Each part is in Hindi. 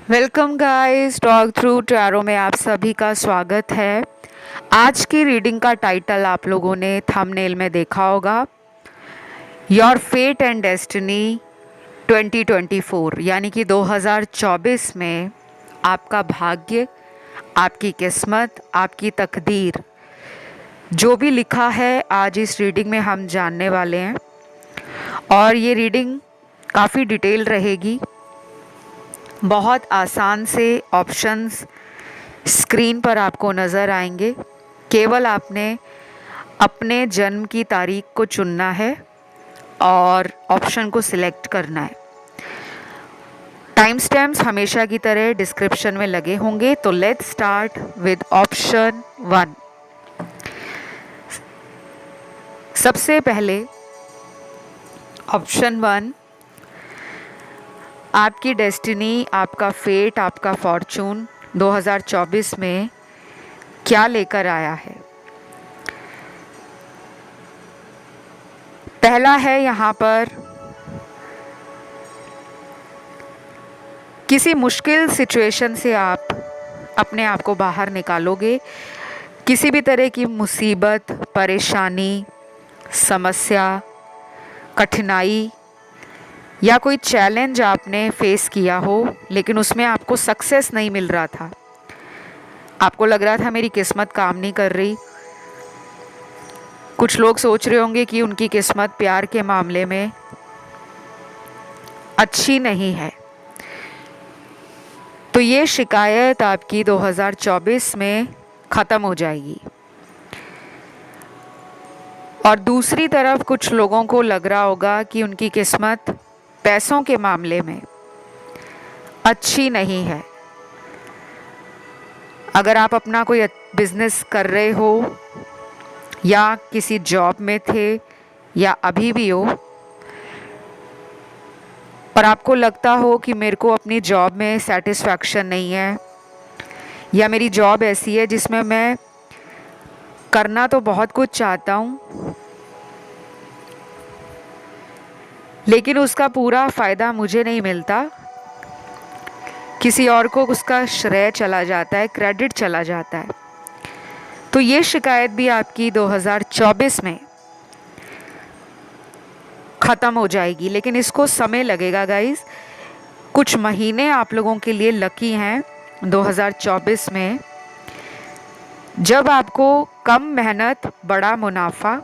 Welcome guys, talk through tarot में आप सभी का स्वागत है। आज की रीडिंग का टाइटल आप लोगों ने थंबनेल में देखा होगा, योर फेट एंड डेस्टिनी 2024, यानी कि 2024 में आपका भाग्य, आपकी किस्मत, आपकी तकदीर जो भी लिखा है आज इस रीडिंग में हम जानने वाले हैं। और ये रीडिंग काफ़ी डिटेल रहेगी। बहुत आसान से ऑप्शंस स्क्रीन पर आपको नज़र आएंगे। केवल आपने अपने जन्म की तारीख को चुनना है और ऑप्शन को सिलेक्ट करना है। टाइम स्टैम्प्स हमेशा की तरह डिस्क्रिप्शन में लगे होंगे। तो लेट्स स्टार्ट विद ऑप्शन 1। सबसे पहले ऑप्शन 1, आपकी डेस्टिनी, आपका फेट, आपका फॉर्चून 2024 में क्या लेकर आया है। पहला है यहाँ पर, किसी मुश्किल सिचुएशन से आप अपने आप को बाहर निकालोगे। किसी भी तरह की मुसीबत, परेशानी, समस्या, कठिनाई या कोई चैलेंज आपने फेस किया हो लेकिन उसमें आपको सक्सेस नहीं मिल रहा था, आपको लग रहा था मेरी किस्मत काम नहीं कर रही। कुछ लोग सोच रहे होंगे कि उनकी किस्मत प्यार के मामले में अच्छी नहीं है। तो ये शिकायत आपकी 2024 में ख़त्म हो जाएगी। और दूसरी तरफ कुछ लोगों को लग रहा होगा कि उनकी किस्मत पैसों के मामले में अच्छी नहीं है। अगर आप अपना कोई बिजनेस कर रहे हो या किसी जॉब में थे या अभी भी हो और आपको लगता हो कि मेरे को अपनी जॉब में सेटिस्फैक्शन नहीं है, या मेरी जॉब ऐसी है जिसमें मैं करना तो बहुत कुछ चाहता हूँ लेकिन उसका पूरा फ़ायदा मुझे नहीं मिलता, किसी और को उसका श्रेय चला जाता है, क्रेडिट चला जाता है। तो ये शिकायत भी आपकी 2024 में ख़त्म हो जाएगी, लेकिन इसको समय लगेगा गाइस। कुछ महीने आप लोगों के लिए लकी हैं 2024 में, जब आपको कम मेहनत बड़ा मुनाफा,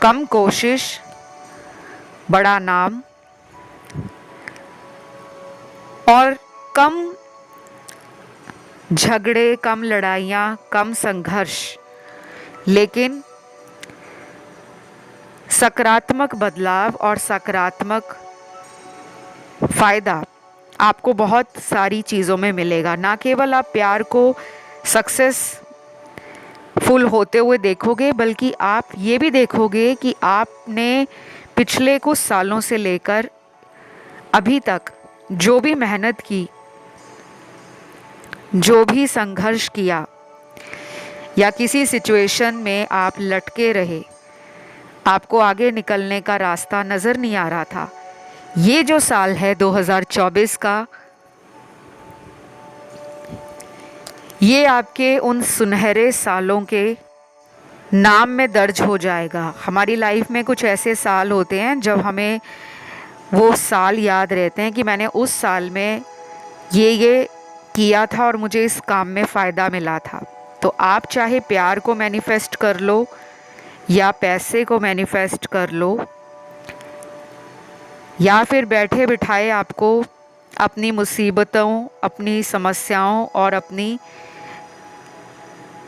कम कोशिश बड़ा नाम और कम झगड़े, कम लड़ाइयाँ, कम संघर्ष, लेकिन सकारात्मक बदलाव और सकारात्मक फ़ायदा आपको बहुत सारी चीज़ों में मिलेगा। ना केवल आप प्यार को सक्सेसफुल होते हुए देखोगे, बल्कि आप ये भी देखोगे कि आपने पिछले कुछ सालों से लेकर अभी तक जो भी मेहनत की, जो भी संघर्ष किया या किसी सिचुएशन में आप लटके रहे, आपको आगे निकलने का रास्ता नज़र नहीं आ रहा था। ये जो साल है 2024 का, ये आपके उन सुनहरे सालों के नाम में दर्ज हो जाएगा। हमारी लाइफ में कुछ ऐसे साल होते हैं जब हमें वो साल याद रहते हैं कि मैंने उस साल में ये किया था और मुझे इस काम में फ़ायदा मिला था। तो आप चाहे प्यार को मैनिफेस्ट कर लो या पैसे को मैनिफेस्ट कर लो, या फिर बैठे बिठाए आपको अपनी मुसीबतों, अपनी समस्याओं और अपनी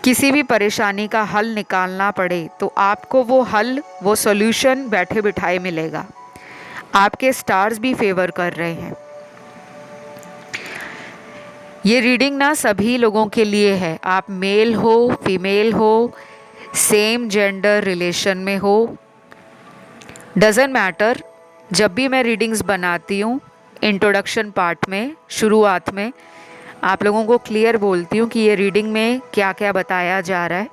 किसी भी परेशानी का हल निकालना पड़े, तो आपको वो हल, वो सॉल्यूशन बैठे बिठाए मिलेगा। आपके स्टार्स भी फेवर कर रहे हैं। ये रीडिंग ना सभी लोगों के लिए है। आप मेल हो, फीमेल हो, सेम जेंडर रिलेशन में हो, डज़न्ट मैटर। जब भी मैं रीडिंग्स बनाती हूँ, इंट्रोडक्शन पार्ट में, शुरुआत में आप लोगों को क्लियर बोलती हूँ कि ये रीडिंग में क्या क्या बताया जा रहा है,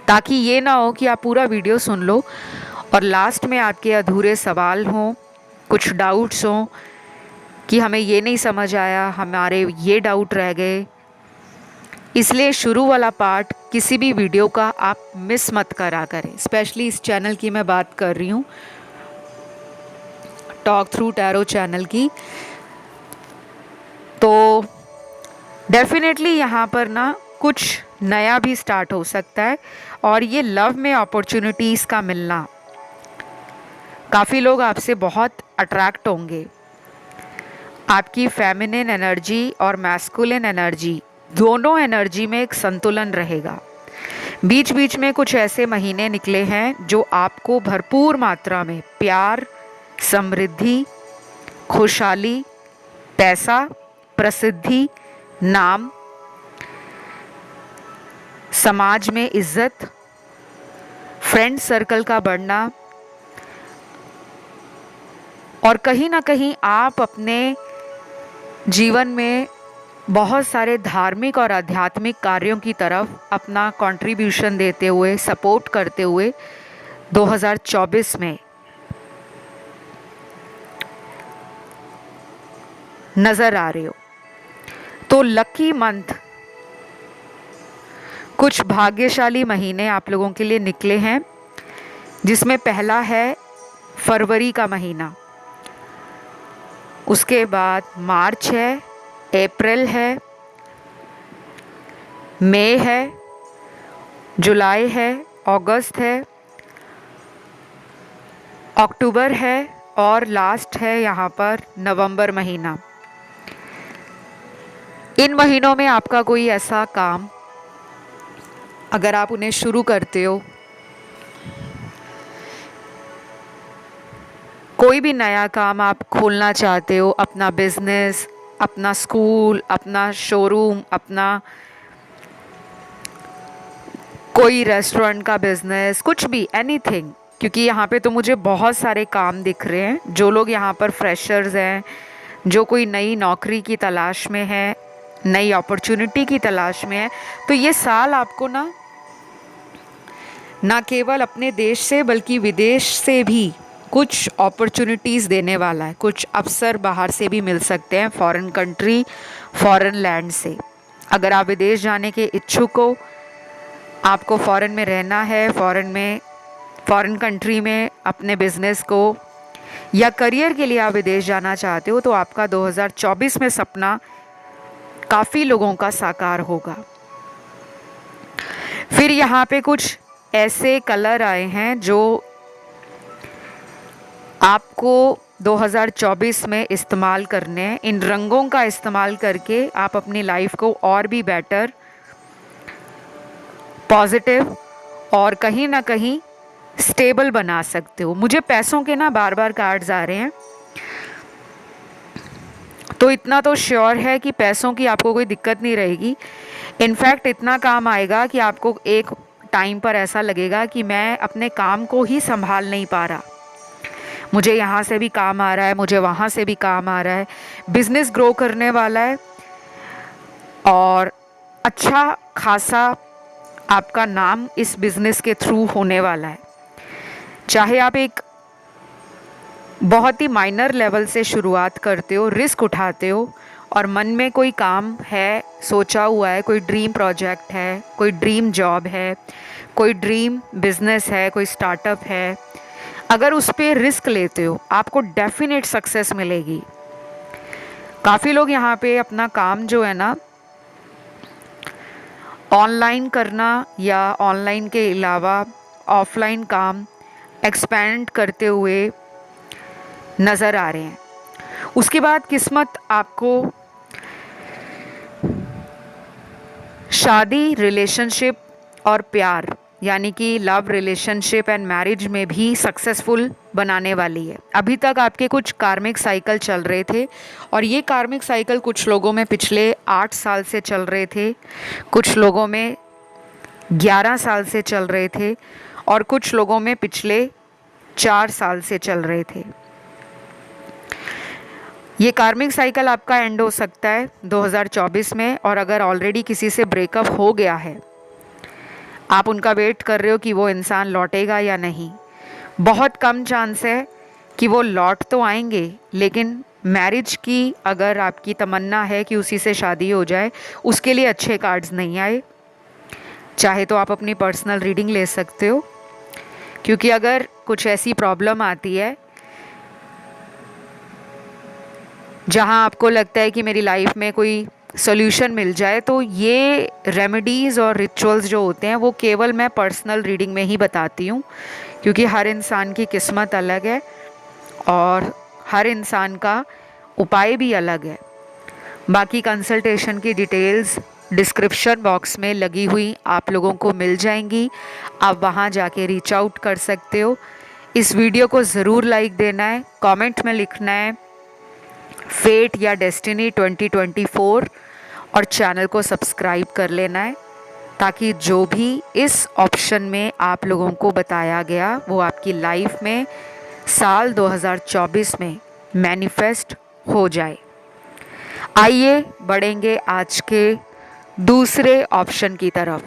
ताकि ये ना हो कि आप पूरा वीडियो सुन लो और लास्ट में आपके अधूरे सवाल हों, कुछ डाउट्स हों, कि हमें ये नहीं समझ आया, हमारे ये डाउट रह गए। इसलिए शुरू वाला पार्ट किसी भी वीडियो का आप मिस मत करा करें। स्पेशली इस चैनल की मैं बात कर रही हूँ, टॉक थ्रू टैरो चैनल की। तो डेफिनेटली यहाँ पर ना कुछ नया भी स्टार्ट हो सकता है। और ये लव में अपॉर्चुनिटीज़ का मिलना, काफ़ी लोग आपसे बहुत अट्रैक्ट होंगे। आपकी फेमिनिन एनर्जी और मैस्कुलिन एनर्जी, दोनों एनर्जी में एक संतुलन रहेगा। बीच बीच में कुछ ऐसे महीने निकले हैं जो आपको भरपूर मात्रा में प्यार, समृद्धि, खुशहाली, पैसा, प्रसिद्धि, नाम, समाज में इज्जत, फ्रेंड सर्कल का बढ़ना, और कहीं ना कहीं आप अपने जीवन में बहुत सारे धार्मिक और आध्यात्मिक कार्यों की तरफ अपना कंट्रीब्यूशन देते हुए, सपोर्ट करते हुए 2024 में नज़र आ रहे हो। तो लकी मंथ, कुछ भाग्यशाली महीने आप लोगों के लिए निकले हैं, जिसमें पहला है फरवरी का महीना, उसके बाद मार्च है, अप्रैल है, मई है, जुलाई है, अगस्त है, अक्टूबर है, और लास्ट है यहाँ पर नवंबर महीना। इन महीनों में आपका कोई ऐसा काम, अगर आप उन्हें शुरू करते हो, कोई भी नया काम आप खोलना चाहते हो, अपना बिजनेस, अपना स्कूल, अपना शोरूम, अपना कोई रेस्टोरेंट का बिजनेस, कुछ भी, एनीथिंग। क्योंकि यहाँ पे तो मुझे बहुत सारे काम दिख रहे हैं। जो लोग यहाँ पर फ्रेशर्स हैं, जो कोई नई नौकरी की तलाश में है, नई अपॉर्चुनिटी की तलाश में है, तो ये साल आपको ना केवल अपने देश से बल्कि विदेश से भी कुछ अपॉर्चुनिटीज़ देने वाला है। कुछ अवसर बाहर से भी मिल सकते हैं, फॉरेन कंट्री, फॉरेन लैंड से। अगर आप विदेश जाने के इच्छुक हो, आपको फॉरेन में रहना है, फॉरेन कंट्री में अपने बिजनेस को या करियर के लिए आप विदेश जाना चाहते हो, तो आपका 2024 में सपना काफ़ी लोगों का साकार होगा। फिर यहाँ पे कुछ ऐसे कलर आए हैं जो आपको 2024 में इस्तेमाल करने हैं। इन रंगों का इस्तेमाल करके आप अपनी लाइफ को और भी बेटर, पॉजिटिव और कहीं ना कहीं स्टेबल बना सकते हो। मुझे पैसों के ना बार बार कार्ड्स आ रहे हैं, तो इतना तो श्योर है कि पैसों की आपको कोई दिक्कत नहीं रहेगी। इनफैक्ट इतना काम आएगा कि आपको एक टाइम पर ऐसा लगेगा कि मैं अपने काम को ही संभाल नहीं पा रहा, मुझे यहाँ से भी काम आ रहा है, मुझे वहाँ से भी काम आ रहा है। बिजनेस ग्रो करने वाला है और अच्छा खासा आपका नाम इस बिज़नेस के थ्रू होने वाला है। चाहे आप एक बहुत ही माइनर लेवल से शुरुआत करते हो, रिस्क उठाते हो और मन में कोई काम है, सोचा हुआ है, कोई ड्रीम प्रोजेक्ट है, कोई ड्रीम जॉब है, कोई ड्रीम बिजनेस है, कोई स्टार्टअप है, अगर उस पर रिस्क लेते हो आपको डेफिनेट सक्सेस मिलेगी। काफ़ी लोग यहाँ पे अपना काम जो है ना ऑनलाइन करना या ऑनलाइन के अलावा ऑफलाइन काम एक्सपेंड करते हुए नज़र आ रहे हैं। उसके बाद किस्मत आपको शादी, रिलेशनशिप और प्यार, यानी कि लव, रिलेशनशिप एंड मैरिज में भी सक्सेसफुल बनाने वाली है। अभी तक आपके कुछ कार्मिक साइकिल चल रहे थे और ये कार्मिक साइकिल कुछ लोगों में पिछले 8 साल से चल रहे थे, कुछ लोगों में 11 साल से चल रहे थे और कुछ लोगों में पिछले 4 साल से चल रहे थे। ये कार्मिक साइकिल आपका एंड हो सकता है 2024 में। और अगर ऑलरेडी किसी से ब्रेकअप हो गया है, आप उनका वेट कर रहे हो कि वो इंसान लौटेगा या नहीं, बहुत कम चांस है कि वो लौट तो आएंगे, लेकिन मैरिज की अगर आपकी तमन्ना है कि उसी से शादी हो जाए, उसके लिए अच्छे कार्ड्स नहीं आए। चाहे तो आप अपनी पर्सनल रीडिंग ले सकते हो, क्योंकि अगर कुछ ऐसी प्रॉब्लम आती है जहां आपको लगता है कि मेरी लाइफ में कोई सोल्यूशन मिल जाए, तो ये रेमेडीज़ और रिचुअल्स जो होते हैं वो केवल मैं पर्सनल रीडिंग में ही बताती हूँ, क्योंकि हर इंसान की किस्मत अलग है और हर इंसान का उपाय भी अलग है। बाकी कंसल्टेशन की डिटेल्स डिस्क्रिप्शन बॉक्स में लगी हुई आप लोगों को मिल जाएंगी, आप वहाँ जाके रीच आउट कर सकते हो। इस वीडियो को ज़रूर लाइक देना है, कमेंट में लिखना है फेट या डेस्टिनी 2024 और चैनल को सब्सक्राइब कर लेना है, ताकि जो भी इस ऑप्शन में आप लोगों को बताया गया वो आपकी लाइफ में साल 2024 में मैनिफेस्ट हो जाए। आइए बढ़ेंगे आज के दूसरे ऑप्शन की तरफ।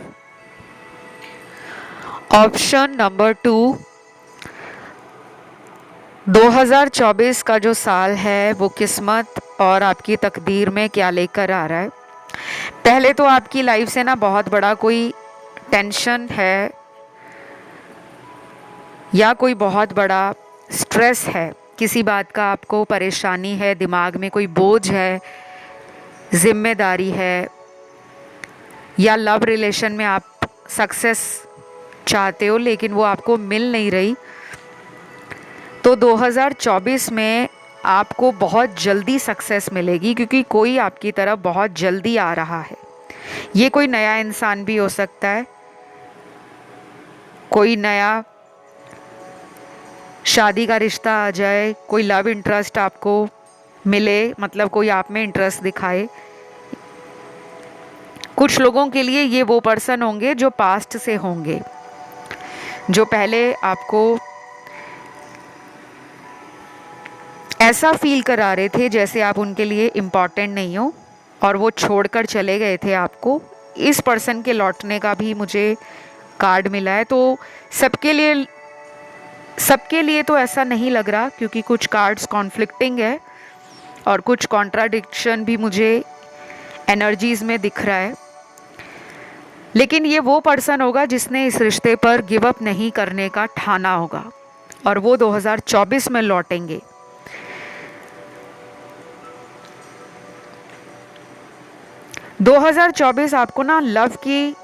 ऑप्शन नंबर 2, 2024 का जो साल है वो किस्मत और आपकी तकदीर में क्या लेकर आ रहा है। पहले तो आपकी लाइफ से ना बहुत बड़ा कोई टेंशन है या कोई बहुत बड़ा स्ट्रेस है, किसी बात का आपको परेशानी है, दिमाग में कोई बोझ है, जिम्मेदारी है, या लव रिलेशन में आप सक्सेस चाहते हो लेकिन वो आपको मिल नहीं रही। तो 2024 में आपको बहुत जल्दी सक्सेस मिलेगी, क्योंकि कोई आपकी तरफ बहुत जल्दी आ रहा है। ये कोई नया इंसान भी हो सकता है, कोई नया शादी का रिश्ता आ जाए, कोई लव इंटरेस्ट आपको मिले, मतलब कोई आप में इंटरेस्ट दिखाए। कुछ लोगों के लिए ये वो पर्सन होंगे जो पास्ट से होंगे, जो पहले आपको ऐसा फील करा रहे थे जैसे आप उनके लिए इम्पॉर्टेंट नहीं हो और वो छोड़कर चले गए थे आपको। इस पर्सन के लौटने का भी मुझे कार्ड मिला है। तो सबके लिए तो ऐसा नहीं लग रहा, क्योंकि कुछ कार्ड्स कॉन्फ्लिक्टिंग है और कुछ कॉन्ट्राडिक्शन भी मुझे एनर्जीज में दिख रहा है। लेकिन ये वो पर्सन होगा जिसने इस रिश्ते पर गिव अप नहीं करने का ठाना होगा, और वो 2024 में लौटेंगे। दो 2024 आपको ना लव की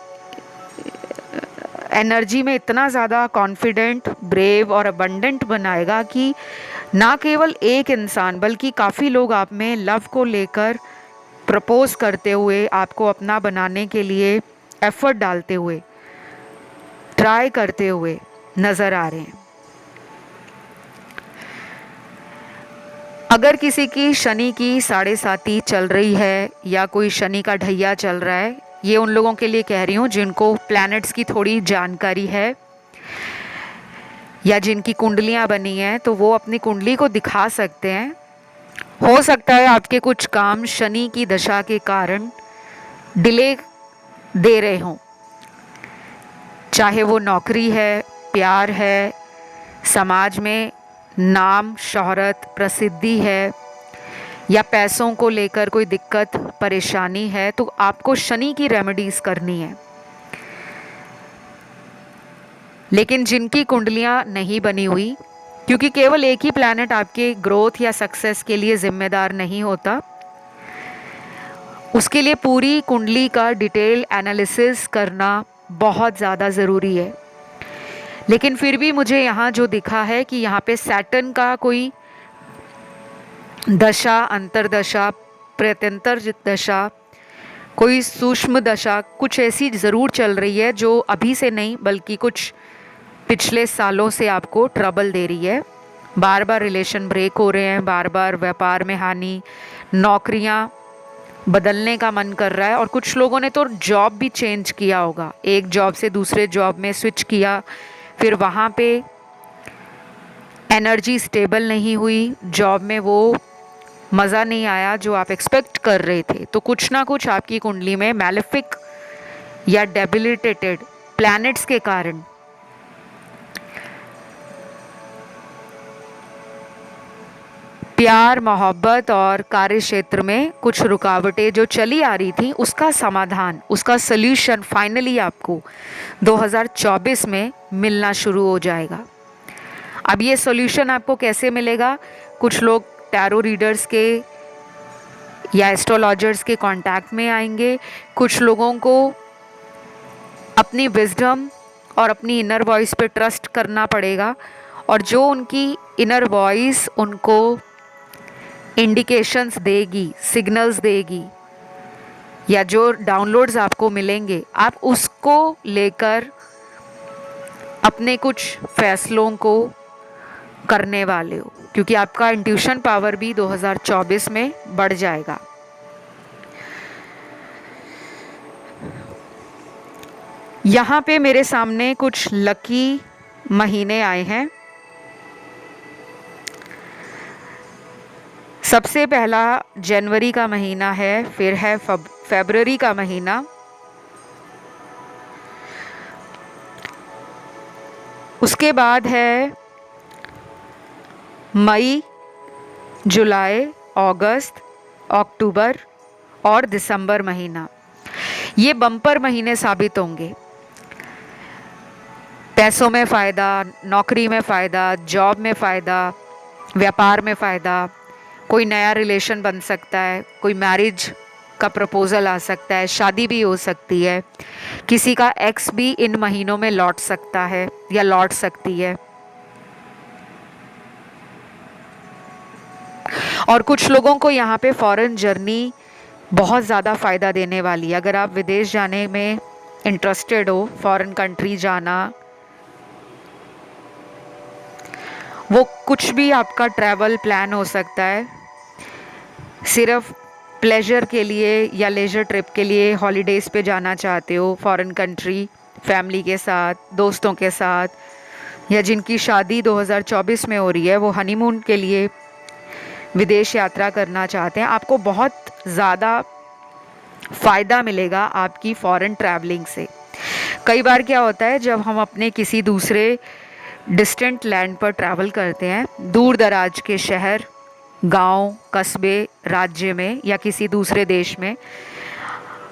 एनर्जी में इतना ज़्यादा कॉन्फिडेंट, ब्रेव और अबंडेंट बनाएगा कि ना केवल एक इंसान बल्कि काफ़ी लोग आप में लव को लेकर प्रपोज करते हुए, आपको अपना बनाने के लिए एफर्ट डालते हुए, ट्राई करते हुए नज़र आ रहे हैं। अगर किसी की शनि की 7.5 चल रही है या कोई शनि का ढैया चल रहा है, ये उन लोगों के लिए कह रही हूँ जिनको प्लैनेट्स की थोड़ी जानकारी है या जिनकी कुंडलियाँ बनी हैं, तो वो अपनी कुंडली को दिखा सकते हैं। हो सकता है आपके कुछ काम शनि की दशा के कारण डिले दे रहे हों, चाहे वो नौकरी है, प्यार है, समाज में नाम, शोहरत, प्रसिद्धि है, या पैसों को लेकर कोई दिक्कत परेशानी है। तो आपको शनि की रेमेडीज करनी है। लेकिन जिनकी कुंडलियां नहीं बनी हुई, क्योंकि केवल एक ही प्लैनेट आपके ग्रोथ या सक्सेस के लिए जिम्मेदार नहीं होता, उसके लिए पूरी कुंडली का डिटेल एनालिसिस करना बहुत ज़्यादा ज़रूरी है। लेकिन फिर भी मुझे यहाँ जो दिखा है कि यहाँ पे सैटर्न का कोई दशा, अंतरदशा, प्रत्यंतर दशा, कोई सूक्ष्म दशा कुछ ऐसी ज़रूर चल रही है जो अभी से नहीं बल्कि कुछ पिछले सालों से आपको ट्रबल दे रही है। बार बार रिलेशन ब्रेक हो रहे हैं, बार बार व्यापार में हानि, नौकरियां बदलने का मन कर रहा है, और कुछ लोगों ने तो जॉब भी चेंज किया होगा, एक जॉब से दूसरे जॉब में स्विच किया, फिर वहाँ पे एनर्जी स्टेबल नहीं हुई, जॉब में वो मज़ा नहीं आया जो आप एक्सपेक्ट कर रहे थे। तो कुछ ना कुछ आपकी कुंडली में मैलेफिक या डेबिलिटेटेड प्लैनेट्स के कारण प्यार मोहब्बत और कार्य क्षेत्र में कुछ रुकावटें जो चली आ रही थी, उसका समाधान, उसका सल्यूशन फाइनली आपको 2024 में मिलना शुरू हो जाएगा। अब ये सॉल्यूशन आपको कैसे मिलेगा? कुछ लोग टैरो रीडर्स के या एस्ट्रोलॉजर्स के कांटेक्ट में आएंगे, कुछ लोगों को अपनी विजडम और अपनी इनर वॉइस पे ट्रस्ट करना पड़ेगा, और जो उनकी इनर वॉइस उनको इंडिकेशंस देगी, सिग्नल्स देगी, या जो डाउनलोड्स आपको मिलेंगे, आप उसको लेकर अपने कुछ फैसलों को करने वाले हो, क्योंकि आपका इंट्यूशन पावर भी 2024 में बढ़ जाएगा। यहाँ पे मेरे सामने कुछ लकी महीने आए हैं। सबसे पहला जनवरी का महीना है, फिर है फरवरी का महीना, उसके बाद है मई, जुलाई, अगस्त, अक्टूबर और दिसंबर महीना। ये बम्पर महीने साबित होंगे। पैसों में फ़ायदा, नौकरी में फ़ायदा, जॉब में फ़ायदा, व्यापार में फ़ायदा, कोई नया रिलेशन बन सकता है, कोई मैरिज का प्रपोज़ल आ सकता है, शादी भी हो सकती है, किसी का एक्स भी इन महीनों में लौट सकता है या लौट सकती है। और कुछ लोगों को यहाँ पे फॉरेन जर्नी बहुत ज़्यादा फ़ायदा देने वाली है। अगर आप विदेश जाने में इंटरेस्टेड हो, फॉरेन कंट्री जाना, वो कुछ भी आपका ट्रैवल प्लान हो सकता है, सिर्फ प्लेजर के लिए या लेजर ट्रिप के लिए हॉलीडेज़ पे जाना चाहते हो फॉरेन कंट्री, फैमिली के साथ, दोस्तों के साथ, या जिनकी शादी 2024 में हो रही है वो हनीमून के लिए विदेश यात्रा करना चाहते हैं, आपको बहुत ज़्यादा फ़ायदा मिलेगा आपकी फॉरेन ट्रैवलिंग से। कई बार क्या होता है, जब हम अपने किसी दूसरे डिस्टेंट लैंड पर ट्रैवल करते हैं, दूर दराज के शहर, गांव, कस्बे, राज्य में या किसी दूसरे देश में,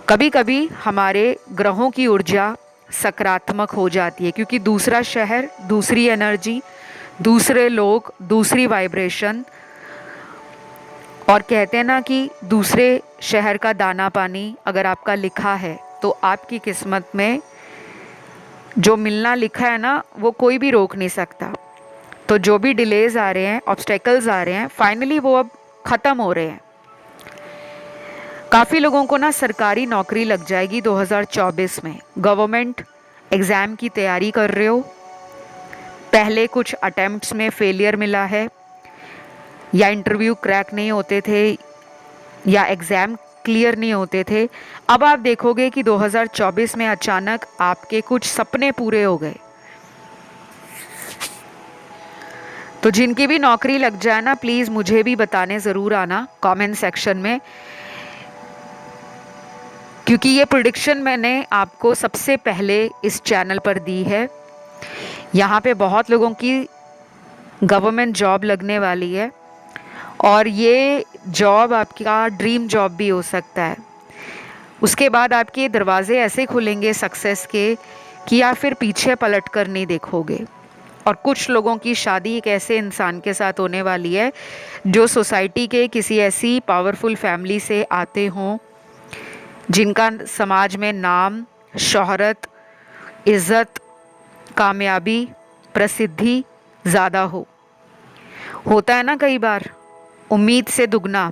कभी कभी हमारे ग्रहों की ऊर्जा सकारात्मक हो जाती है, क्योंकि दूसरा शहर, दूसरी एनर्जी, दूसरे लोग, दूसरी वाइब्रेशन, और कहते हैं ना कि दूसरे शहर का दाना पानी अगर आपका लिखा है तो आपकी किस्मत में जो मिलना लिखा है ना, वो कोई भी रोक नहीं सकता। तो जो भी डिलेज आ रहे हैं, ऑब्स्टेकल्स आ रहे हैं, फाइनली वो अब ख़त्म हो रहे हैं। काफ़ी लोगों को ना सरकारी नौकरी लग जाएगी 2024 में। गवर्नमेंट एग्ज़ाम की तैयारी कर रहे हो, पहले कुछ अटेम्प्ट्स में फेलियर मिला है, या इंटरव्यू क्रैक नहीं होते थे, या एग्ज़ाम क्लियर नहीं होते थे, अब आप देखोगे कि 2024 में अचानक आपके कुछ सपने पूरे हो गए। तो जिनकी भी नौकरी लग जाए ना, प्लीज़ मुझे भी बताने ज़रूर आना कमेंट सेक्शन में, क्योंकि ये प्रेडिक्शन मैंने आपको सबसे पहले इस चैनल पर दी है। यहाँ पे बहुत लोगों की गवर्नमेंट जॉब लगने वाली है, और ये जॉब आपका ड्रीम जॉब भी हो सकता है। उसके बाद आपके दरवाजे ऐसे खुलेंगे सक्सेस के कि आप फिर पीछे पलट कर नहीं देखोगे। और कुछ लोगों की शादी एक ऐसे इंसान के साथ होने वाली है जो सोसाइटी के किसी ऐसी पावरफुल फैमिली से आते हों, जिनका समाज में नाम, शोहरत, इज़्ज़त, कामयाबी, प्रसिद्धि ज़्यादा हो। होता है ना कई बार, उम्मीद से दुगना।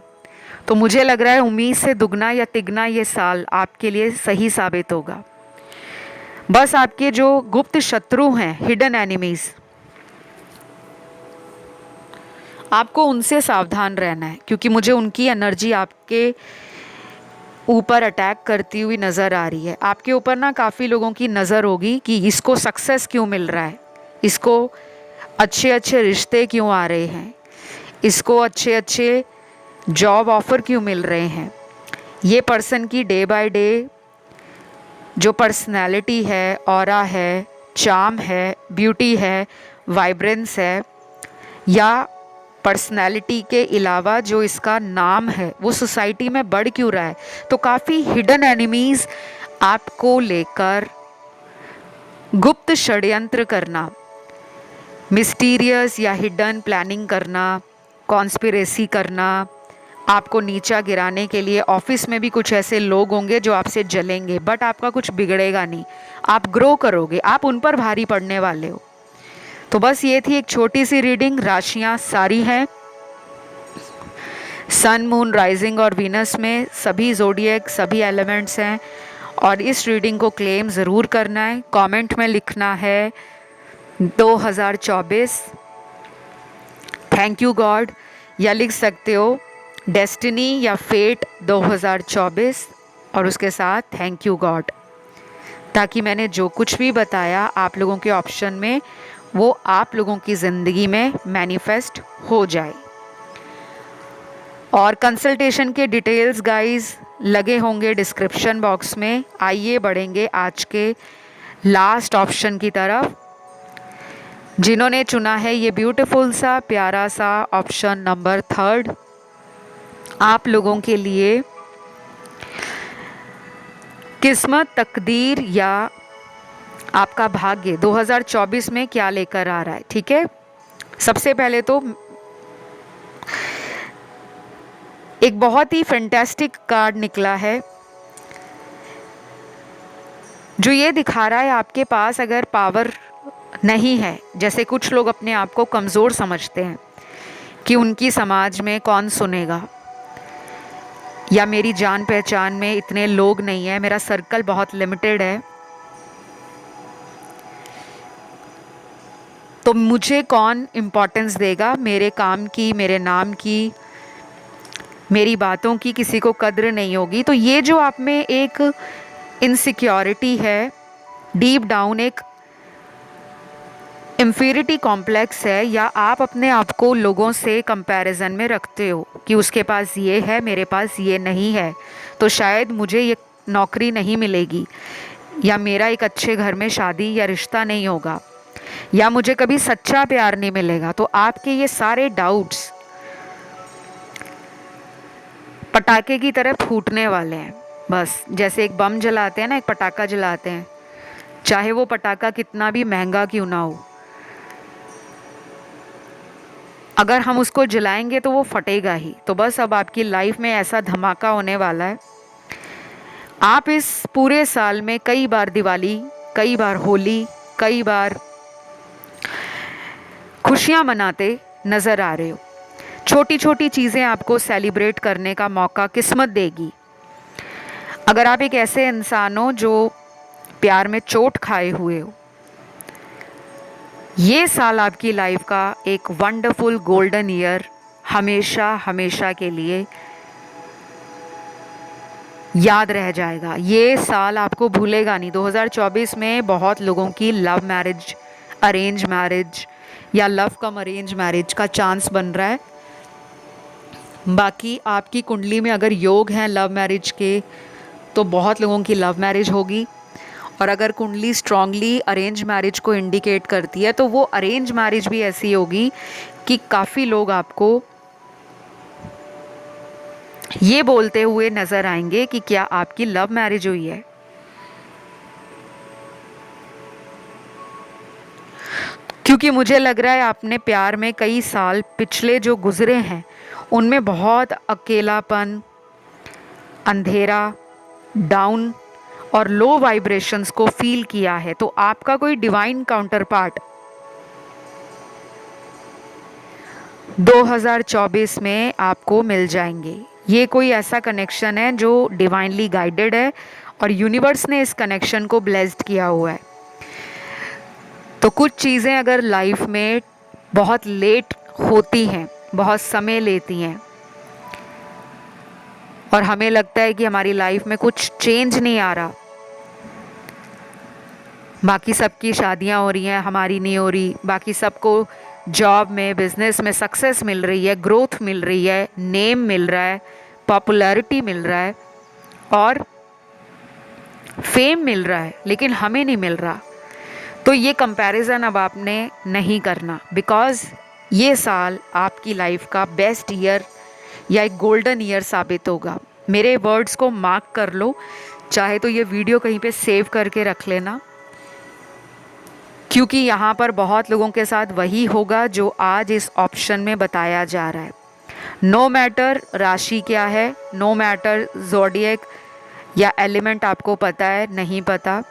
तो मुझे लग रहा है उम्मीद से दुगना या तिगना ये साल आपके लिए सही साबित होगा। बस आपके जो गुप्त शत्रु हैं, हिडन एनिमीज, आपको उनसे सावधान रहना है, क्योंकि मुझे उनकी एनर्जी आपके ऊपर अटैक करती हुई नज़र आ रही है। आपके ऊपर ना काफ़ी लोगों की नज़र होगी कि इसको सक्सेस क्यों मिल रहा है, इसको अच्छे अच्छे रिश्ते क्यों आ रहे हैं, इसको अच्छे अच्छे जॉब ऑफ़र क्यों मिल रहे हैं। ये पर्सन की डे बाय डे जो पर्सनैलिटी है, ऑरा है, चार्म है, ब्यूटी है, वाइब्रेंस है, या पर्सनैलिटी के अलावा जो इसका नाम है वो सोसाइटी में बढ़ क्यों रहा है? तो काफ़ी हिडन एनिमीज़ आपको लेकर गुप्त षड्यंत्र करना, मिस्टीरियस या हिडन प्लानिंग करना, कॉन्स्पिरेसी करना, आपको नीचा गिराने के लिए। ऑफिस में भी कुछ ऐसे लोग होंगे जो आपसे जलेंगे, बट आपका कुछ बिगड़ेगा नहीं, आप ग्रो करोगे, आप उन पर भारी पड़ने वाले हो। तो बस ये थी एक छोटी सी रीडिंग। राशियां सारी हैं, सन, मून, राइजिंग और वीनस में सभी जोडिएक, सभी एलिमेंट्स हैं। और इस रीडिंग को क्लेम ज़रूर करना है। कमेंट में लिखना है 2024 थैंक यू गॉड, या लिख सकते हो डेस्टिनी या फेट 2024 और उसके साथ थैंक यू गॉड, ताकि मैंने जो कुछ भी बताया आप लोगों के ऑप्शन में वो आप लोगों की ज़िंदगी में मैनिफेस्ट हो जाए। और कंसल्टेशन के डिटेल्स गाइस लगे होंगे डिस्क्रिप्शन बॉक्स में। आइए बढ़ेंगे आज के लास्ट ऑप्शन की तरफ, जिन्होंने चुना है ये ब्यूटीफुल सा प्यारा सा ऑप्शन नंबर 3। आप लोगों के लिए किस्मत, तकदीर या आपका भाग्य 2024 में क्या लेकर आ रहा है, ठीक है। सबसे पहले तो एक बहुत ही फैंटास्टिक कार्ड निकला है जो ये दिखा रहा है आपके पास अगर पावर नहीं है, जैसे कुछ लोग अपने आप को कमज़ोर समझते हैं कि उनकी समाज में कौन सुनेगा, या मेरी जान पहचान में इतने लोग नहीं है, मेरा सर्कल बहुत लिमिटेड है, तो मुझे कौन इम्पोर्टेंस देगा, मेरे काम की, मेरे नाम की, मेरी बातों की किसी को कद्र नहीं होगी। तो ये जो आप में एक इनसिक्योरिटी है, डीप डाउन एक इंफीरिटी कॉम्प्लेक्स है, या आप अपने आप को लोगों से कंपैरिजन में रखते हो कि उसके पास ये है, मेरे पास ये नहीं है, तो शायद मुझे ये नौकरी नहीं मिलेगी, या मेरा एक अच्छे घर में शादी या रिश्ता नहीं होगा, या मुझे कभी सच्चा प्यार नहीं मिलेगा। तो आपके ये सारे डाउट्स पटाखे की तरह फूटने वाले हैं। बस जैसे एक बम जलाते हैं ना, एक पटाखा जलाते हैं, चाहे वो पटाखा कितना भी महंगा क्यों ना हो, अगर हम उसको जलाएंगे तो वो फटेगा ही। तो बस अब आपकी लाइफ में ऐसा धमाका होने वाला है। आप इस पूरे साल में कई बार दिवाली, कई बार होली, कई बार खुशियां मनाते नज़र आ रहे हो। छोटी छोटी चीज़ें आपको सेलिब्रेट करने का मौका किस्मत देगी। अगर आप एक ऐसे इंसान हो जो प्यार में चोट खाए हुए हो, ये साल आपकी लाइफ का एक वंडरफुल गोल्डन ईयर हमेशा हमेशा के लिए याद रह जाएगा। ये साल आपको भूलेगा नहीं। 2024 में बहुत लोगों की लव मैरिज, अरेंज मैरिज या लव कम अरेंज मैरिज का चांस बन रहा है। बाकी आपकी कुंडली में अगर योग हैं लव मैरिज के, तो बहुत लोगों की लव मैरिज होगी। और अगर कुंडली स्ट्रांगली अरेंज मैरिज को इंडिकेट करती है, तो वो अरेंज मैरिज भी ऐसी होगी कि काफ़ी लोग आपको ये बोलते हुए नज़र आएंगे कि क्या आपकी लव मैरिज हुई है। क्योंकि मुझे लग रहा है आपने प्यार में कई साल पिछले जो गुजरे हैं उनमें बहुत अकेलापन, अंधेरा, डाउन और लो वाइब्रेशंस को फील किया है। तो आपका कोई डिवाइन काउंटर पार्ट 2024 में आपको मिल जाएंगे। ये कोई ऐसा कनेक्शन है जो डिवाइनली गाइडेड है और यूनिवर्स ने इस कनेक्शन को ब्लेस्ड किया हुआ है। तो कुछ चीज़ें अगर लाइफ में बहुत लेट होती हैं, बहुत समय लेती हैं, और हमें लगता है कि हमारी लाइफ में कुछ चेंज नहीं आ रहा, बाकी सबकी शादियां हो रही हैं, हमारी नहीं हो रही, बाकी सबको जॉब में, बिजनेस में सक्सेस मिल रही है, ग्रोथ मिल रही है, नेम मिल रहा है, पॉपुलैरिटी मिल रहा है और फेम मिल रहा है, लेकिन हमें नहीं मिल रहा। तो ये कंपैरिजन अब आपने नहीं करना, बिकॉज ये साल आपकी लाइफ का बेस्ट ईयर या एक गोल्डन ईयर साबित होगा। मेरे वर्ड्स को मार्क कर लो, चाहे तो ये वीडियो कहीं पे सेव करके रख लेना, क्योंकि यहाँ पर बहुत लोगों के साथ वही होगा जो आज इस ऑप्शन में बताया जा रहा है। नो मैटर राशि क्या है, नो मैटर ज़ोडिएक या एलिमेंट आपको पता है नहीं पता,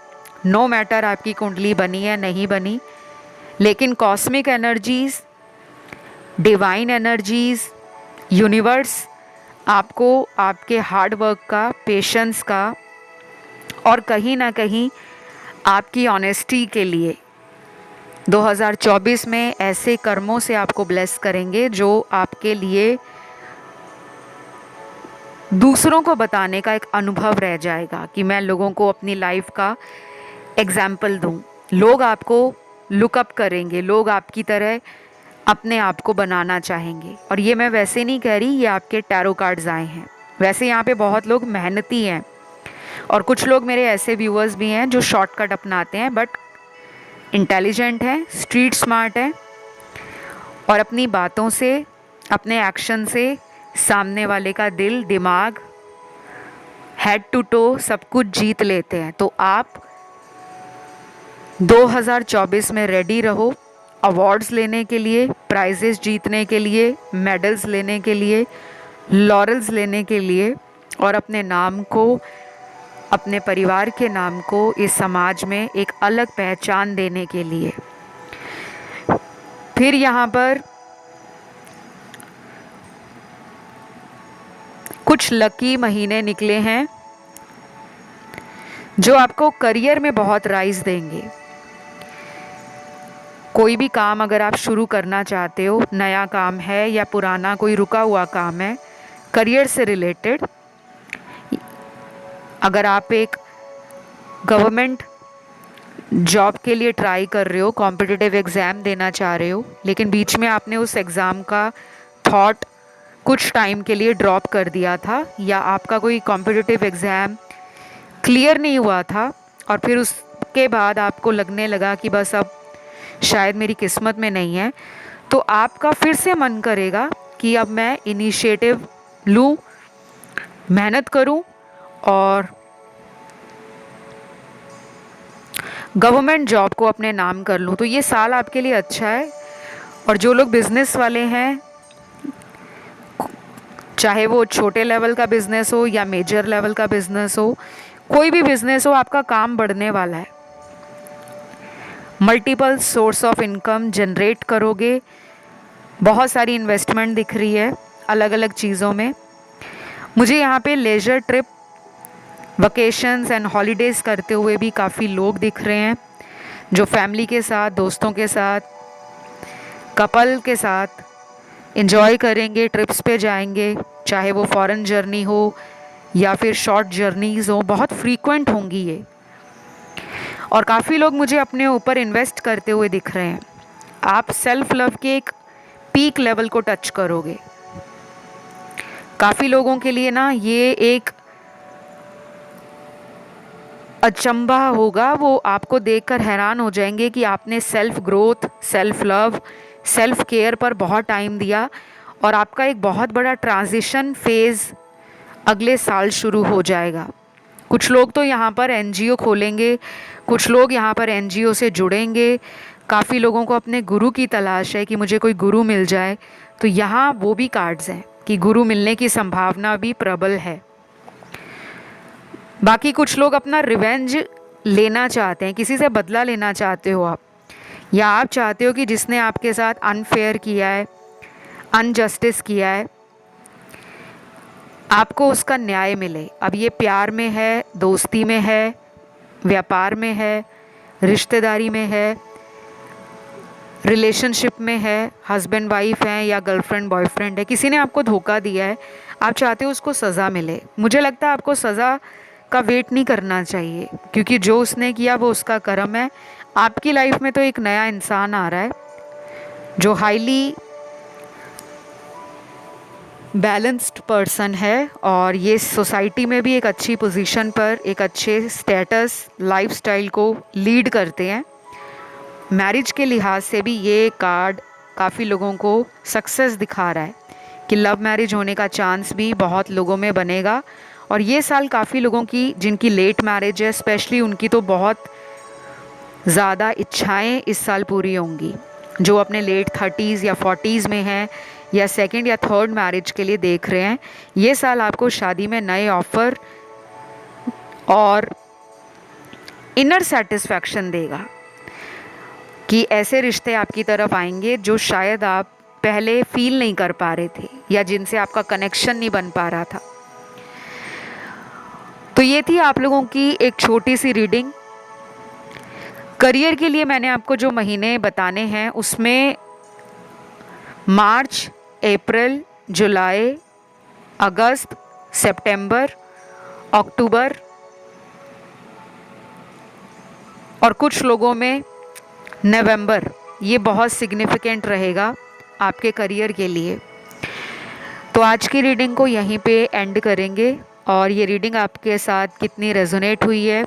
नो मैटर आपकी कुंडली बनी है नहीं बनी, लेकिन cosmic energies, divine energies, universe आपको आपके हार्ड वर्क का, पेशेंस का और कहीं ना कहीं आपकी ऑनेस्टी के लिए 2024 में ऐसे कर्मों से आपको ब्लेस करेंगे जो आपके लिए दूसरों को बताने का एक अनुभव रह जाएगा कि मैं लोगों को अपनी लाइफ का एग्जाम्पल दूं। लोग आपको लुकअप करेंगे, लोग आपकी तरह अपने आप को बनाना चाहेंगे। और ये मैं वैसे नहीं कह रही, ये आपके टैरो कार्ड्स आए हैं। वैसे यहाँ पे बहुत लोग मेहनती हैं और कुछ लोग मेरे ऐसे व्यूअर्स भी हैं जो शॉर्टकट अपनाते हैं, बट इंटेलिजेंट हैं, स्ट्रीट स्मार्ट हैं और अपनी बातों से, अपने एक्शन से सामने वाले का दिल, दिमाग, हेड टू टो सब कुछ जीत लेते हैं। तो आप 2024 में रेडी रहो अवार्ड्स लेने के लिए, प्राइजेस जीतने के लिए, मेडल्स लेने के लिए, लॉरल्स लेने के लिए और अपने नाम को, अपने परिवार के नाम को इस समाज में एक अलग पहचान देने के लिए। फिर यहाँ पर कुछ लकी महीने निकले हैं जो आपको करियर में बहुत राइज देंगे। कोई भी काम अगर आप शुरू करना चाहते हो, नया काम है या पुराना कोई रुका हुआ काम है करियर से रिलेटेड, अगर आप एक गवर्नमेंट जॉब के लिए ट्राई कर रहे हो, कॉम्पिटिटिव एग्ज़ाम देना चाह रहे हो, लेकिन बीच में आपने उस एग्ज़ाम का थॉट कुछ टाइम के लिए ड्रॉप कर दिया था, या आपका कोई कॉम्पिटिटिव एग्ज़ाम क्लियर नहीं हुआ था और फिर उसके बाद आपको लगने लगा कि बस अब शायद मेरी किस्मत में नहीं है, तो आपका फिर से मन करेगा कि अब मैं इनिशिएटिव लूँ, मेहनत करूँ और गवर्नमेंट जॉब को अपने नाम कर लूँ। तो ये साल आपके लिए अच्छा है। और जो लोग बिज़नेस वाले हैं, चाहे वो छोटे लेवल का बिज़नेस हो या मेजर लेवल का बिज़नेस हो, कोई भी बिज़नेस हो, आपका काम बढ़ने वाला है। Multiple source of income generate करोगे, बहुत सारी इन्वेस्टमेंट दिख रही है अलग अलग चीज़ों में। मुझे यहाँ पे leisure trip, vacations and holidays करते हुए भी काफ़ी लोग दिख रहे हैं जो फैमिली के साथ, दोस्तों के साथ, कपल के साथ एंजॉय करेंगे, ट्रिप्स पे जाएंगे, चाहे वो फॉरेन जर्नी हो या फिर शॉर्ट जर्नीज़ हो, बहुत फ्रीक्वेंट होंगी ये। और काफ़ी लोग मुझे अपने ऊपर इन्वेस्ट करते हुए दिख रहे हैं। आप सेल्फ लव के एक पीक लेवल को टच करोगे। काफ़ी लोगों के लिए ना ये एक अचंभा होगा, वो आपको देखकर हैरान हो जाएंगे कि आपने self growth, self love, self care पर बहुत टाइम दिया और आपका एक बहुत बड़ा ट्रांजिशन फेज़ अगले साल शुरू हो जाएगा। कुछ लोग तो यहाँ पर एनजीओ खोलेंगे, कुछ लोग यहाँ पर एनजीओ से जुड़ेंगे। काफ़ी लोगों को अपने गुरु की तलाश है कि मुझे कोई गुरु मिल जाए, तो यहाँ वो भी कार्ड्स हैं कि गुरु मिलने की संभावना भी प्रबल है। बाकी कुछ लोग अपना रिवेंज लेना चाहते हैं, किसी से बदला लेना चाहते हो आप, या आप चाहते हो कि जिसने आपके साथ अनफेयर किया है, अनजस्टिस किया है, आपको उसका न्याय मिले। अब ये प्यार में है, दोस्ती में है, व्यापार में है, रिश्तेदारी में है, रिलेशनशिप में है, हस्बैंड वाइफ है या गर्लफ्रेंड बॉयफ्रेंड है, किसी ने आपको धोखा दिया है, आप चाहते हो उसको सज़ा मिले। मुझे लगता है आपको सज़ा का वेट नहीं करना चाहिए, क्योंकि जो उसने किया वो उसका कर्म है। आपकी लाइफ में तो एक नया इंसान आ रहा है जो हाईली बैलेंस्ड पर्सन है और ये सोसाइटी में भी एक अच्छी पोजीशन पर, एक अच्छे स्टेटस, लाइफस्टाइल को लीड करते हैं। मैरिज के लिहाज से भी ये कार्ड काफ़ी लोगों को सक्सेस दिखा रहा है कि लव मैरिज होने का चांस भी बहुत लोगों में बनेगा। और ये साल काफ़ी लोगों की जिनकी लेट मैरिज है स्पेशली उनकी तो बहुत ज़्यादा इच्छाएं इस साल पूरी होंगी। जो अपने लेट 30s या 40s में हैं या सेकंड या थर्ड मैरिज के लिए देख रहे हैं, ये साल आपको शादी में नए ऑफ़र और इनर सेटिस्फैक्शन देगा कि ऐसे रिश्ते आपकी तरफ आएंगे जो शायद आप पहले फील नहीं कर पा रहे थे या जिनसे आपका कनेक्शन नहीं बन पा रहा था। तो ये थी आप लोगों की एक छोटी सी रीडिंग। करियर के लिए मैंने आपको जो महीने बताने हैं उसमें मार्च, अप्रैल, जुलाई, अगस्त, सितंबर, अक्टूबर और कुछ लोगों में नवंबर, ये बहुत सिग्निफिकेंट रहेगा आपके करियर के लिए। तो आज की रीडिंग को यहीं पे एंड करेंगे और ये रीडिंग आपके साथ कितनी रेजोनेट हुई है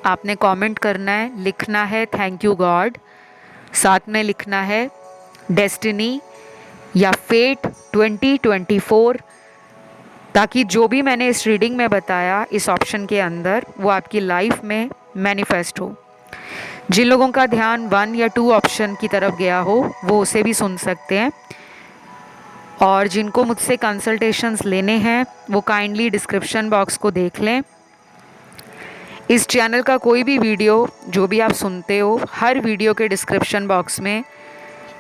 आपने कमेंट करना है, लिखना है थैंक यू गॉड, साथ में लिखना है डेस्टिनी या फेट 2024, ताकि जो भी मैंने इस रीडिंग में बताया इस ऑप्शन के अंदर वो आपकी लाइफ में मैनिफेस्ट हो। जिन लोगों का ध्यान 1 या 2 ऑप्शन की तरफ गया हो वो उसे भी सुन सकते हैं, और जिनको मुझसे कंसल्टेशंस लेने हैं वो काइंडली डिस्क्रिप्शन बॉक्स को देख लें। इस चैनल का कोई भी वीडियो जो भी आप सुनते हो, हर वीडियो के डिस्क्रिप्शन बॉक्स में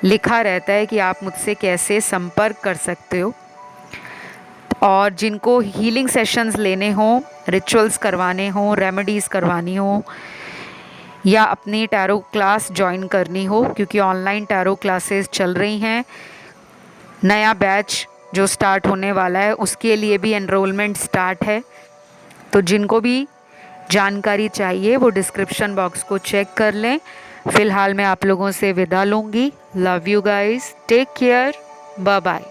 लिखा रहता है कि आप मुझसे कैसे संपर्क कर सकते हो। और जिनको हीलिंग सेशंस लेने हों, रिचुअल्स करवाने हों, रेमेडीज़ करवानी हो या अपनी टैरो क्लास ज्वाइन करनी हो, क्योंकि ऑनलाइन टैरो क्लासेस चल रही हैं, नया बैच जो स्टार्ट होने वाला है उसके लिए भी एनरोलमेंट स्टार्ट है। तो जिनको भी जानकारी चाहिए वो डिस्क्रिप्शन बॉक्स को चेक कर लें। फ़िलहाल मैं आप लोगों से विदा लूँगी। Love you guys, take care, bye bye.